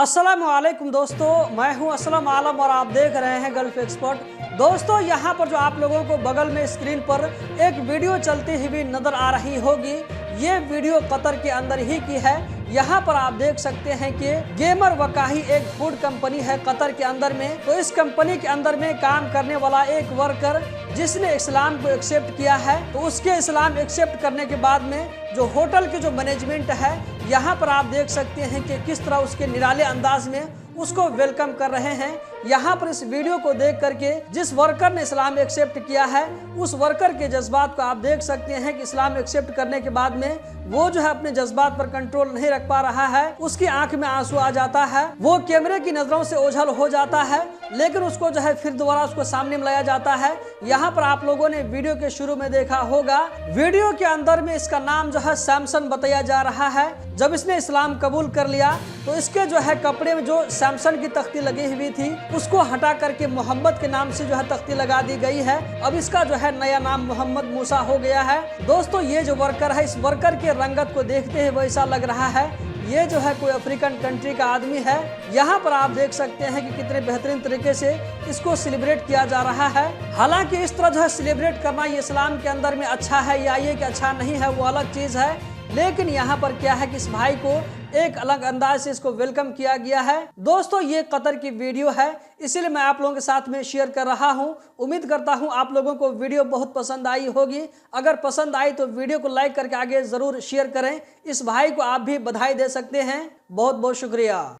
अस्सलामुअलैकुम दोस्तों, मैं हूं असलम आलम और आप देख रहे हैं गल्फ एक्सपर्ट। दोस्तों, यहां पर जो आप लोगों को बगल में स्क्रीन पर एक वीडियो चलती हुई नज़र आ रही होगी, ये वीडियो कतर के अंदर ही की है। यहाँ पर आप देख सकते हैं कि गेमर वकाही एक फूड कंपनी है कतर के अंदर में। तो इस कंपनी के अंदर में काम करने वाला एक वर्कर जिसने इस्लाम को एक्सेप्ट किया है, तो उसके इस्लाम एक्सेप्ट करने के बाद में जो होटल के जो मैनेजमेंट है, यहाँ पर आप देख सकते हैं कि किस तरह उसके निराले अंदाज में उसको वेलकम कर रहे हैं। यहाँ पर इस वीडियो को देख करके जिस वर्कर ने इस्लाम एक्सेप्ट किया है, उस वर्कर के जज्बात को आप देख सकते हैं कि इस्लाम एक्सेप्ट करने के बाद में वो जो है अपने जज्बात पर कंट्रोल नहीं रख पा रहा है। उसकी आंख में आंसू आ जाता है, वो कैमरे की नजरों से ओझल हो जाता है, लेकिन उसको जो है फिर दोबारा उसको सामने में लाया जाता है। यहाँ पर आप लोगों ने वीडियो के शुरू में देखा होगा, वीडियो के अंदर में इसका नाम जो है सैमसन बताया जा रहा है। जब इसने इस्लाम कबूल कर लिया तो इसके जो है कपड़े में जो सैमसन की तख्ती लगी हुई थी, उसको हटा करके मोहम्मद के नाम से जो है तख्ती लगा दी गई है। अब इसका जो है नया नाम मोहम्मद मूसा हो गया है। दोस्तों, ये जो वर्कर है, इस वर्कर के रंगत को देखते हैं वैसा लग रहा है ये जो है कोई अफ्रीकन कंट्री का आदमी है। यहाँ पर आप देख सकते हैं कि कितने बेहतरीन तरीके से इसको सेलिब्रेट किया जा रहा है। हालांकि इस तरह जो है सेलिब्रेट करना ये इस्लाम के अंदर में अच्छा है या ये कि अच्छा नहीं है, वो अलग चीज़ है। लेकिन यहाँ पर क्या है कि इस भाई को एक अलग अंदाज से इसको वेलकम किया गया है। दोस्तों, ये कतर की वीडियो है, इसीलिए मैं आप लोगों के साथ में शेयर कर रहा हूँ। उम्मीद करता हूँ आप लोगों को वीडियो बहुत पसंद आई होगी। अगर पसंद आई तो वीडियो को लाइक करके आगे ज़रूर शेयर करें। इस भाई को आप भी बधाई दे सकते हैं। बहुत बहुत शुक्रिया।